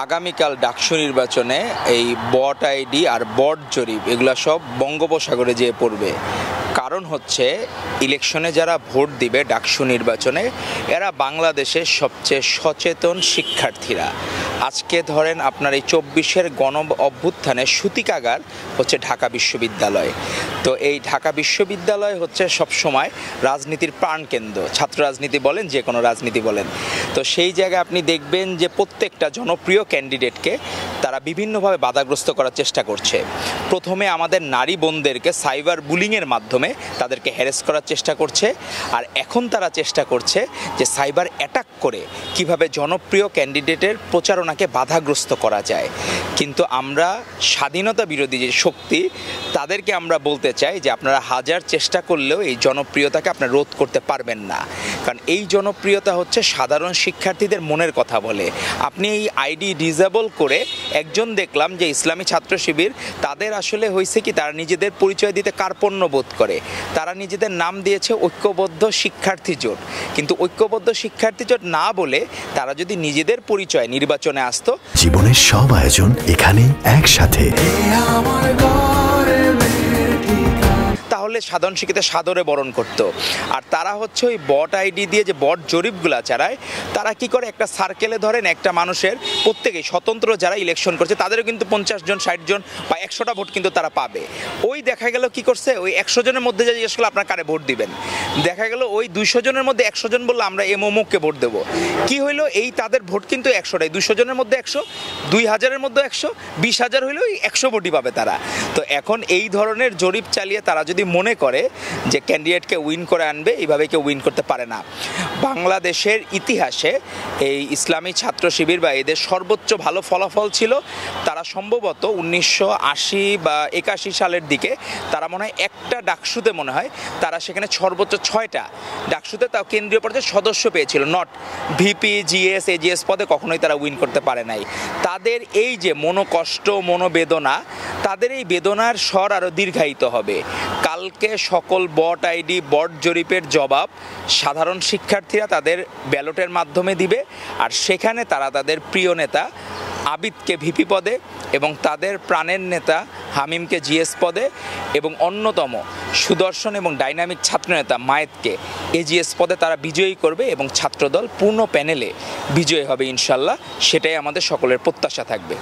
আগামীকাল ডাকসু নির্বাচনে এই বট আইডি আর বট জরিপ এগুলো সব বঙ্গোপসাগরে যেয়ে পড়বে। কারণ হচ্ছে ইলেকশনে যারা ভোট দিবে ডাকসু নির্বাচনে এরা বাংলাদেশের সবচেয়ে সচেতন শিক্ষার্থীরা। আজকে ধরেন আপনার এই 24-এর গণ অভ্যুত্থানের সূতিকাগার হচ্ছে ঢাকা বিশ্ববিদ্যালয়। তো এই ঢাকা বিশ্ববিদ্যালয় হচ্ছে সবসময় রাজনীতির প্রাণকেন্দ্র, ছাত্র রাজনীতি বলেন যে কোনো রাজনীতি বলেন। তো সেই জায়গায় আপনি দেখবেন যে প্রত্যেকটা জনপ্রিয় ক্যান্ডিডেটকে তারা বিভিন্নভাবে বাধাগ্রস্ত করার চেষ্টা করছে। প্রথমে আমাদের নারী বোনদেরকে সাইবার বুলিংয়ের মাধ্যমে তাদেরকে হ্যারাস করার চেষ্টা করছে, আর এখন তারা চেষ্টা করছে যে সাইবার অ্যাটাক করে কিভাবে জনপ্রিয় ক্যান্ডিডেটের প্রচারণাকে বাধাগ্রস্ত করা যায়। কিন্তু আমরা স্বাধীনতা বিরোধী যে শক্তি তাদেরকে আমরা বলতে চাই যে আপনারা হাজার চেষ্টা করলেও এই জনপ্রিয়তাকে আপনারা রোধ করতে পারবেন না। কারণ এই জনপ্রিয়তা হচ্ছে সাধারণ শিক্ষার্থীদের মনের কথা বলে। আপনি এই আইডি ডিসেবল করে একজন দেখলাম যে ইসলামী ছাত্র শিবির তাদের আসলে হয়েছে কি, তারা নিজেদের পরিচয় দিতে কার্পণ্য বোধ করে। তারা নিজেদের নাম দিয়েছে ঐক্যবদ্ধ শিক্ষার্থী জোট, কিন্তু ঐক্যবদ্ধ শিক্ষার্থী জোট না বলে তারা যদি নিজেদের পরিচয় নির্বাচনে আসতো। জীবনের সব আয়োজন এখানে একসাথে, তাহলে সাধারণ শিক্ষিত সাদরে বরণ করত। আর তারা হচ্ছে ওই বট আইডি দিয়ে যে বট জরিপগুলা চালায়, তারা কি করে একটা সার্কেলে ধরেন একটা মানুষের প্রত্যেকেই স্বতন্ত্র যারা ইলেকশন করছে তাদেরও কিন্তু 50 জন 60 জন বা 100টা ভোট কিন্তু তারা পাবে। ওই দেখা গেল কি করছে, ওই 100 জনের মধ্যে যে জিজ্ঞেস করলো আপনার কারে ভোট দিবেন, দেখা গেল ওই 200 জনের মধ্যে 100 জন বললো আমরা এমকে ভোট দেবো। কি হইলো, এই তাদের ভোট কিন্তু 100টাই, 200 জনের মধ্যে 100, 2000-এর মধ্যে 100, 20,000 হইলেও 100 ভোটই পাবে তারা। তো এখন এই ধরনের জরিপ চালিয়ে তারা যদি মনে করে যে ক্যান্ডিডেটকে উইন করে আনবে, এইভাবে কেউ উইন করতে পারে না। বাংলাদেশের ইতিহাসে এই ইসলামী ছাত্র শিবির বা এদের সর্বোচ্চ ভালো ফলাফল ছিল, তারা সম্ভবত 1980 বা 81 সালের দিকে তারা মনে হয় একটা ডাকসুতে মনে হয় তারা সেখানে সর্বোচ্চ 6টা ডাকসুতে তাও কেন্দ্রীয় পর্যায়ে সদস্য পেয়েছিল। নট ভিপি, জিএস, এজিএস পদে কখনোই তারা উইন করতে পারে নাই। তাদের এই যে মনোকষ্ট, মনোবেদনা, তাদের এই বেদনার স্বর আরও দীর্ঘায়িত হবে। কালকে সকল বট আইডি বট জরিপের জবাব সাধারণ শিক্ষার্থীরা তাদের ব্যালটের মাধ্যমে দিবে, আর সেখানে তারা তাদের প্রিয় নেতা আবিদকে ভিপি পদে এবং তাদের প্রাণের নেতা হামিমকে জিএস পদে এবং অন্যতম সুদর্শন এবং ডাইনামিক ছাত্রনেতা মায়েতকে এজিএস পদে তারা বিজয়ী করবে এবং ছাত্রদল পূর্ণ প্যানেলে বিজয়ী হবে ইনশাল্লাহ। সেটাই আমাদের সকলের প্রত্যাশা থাকবে।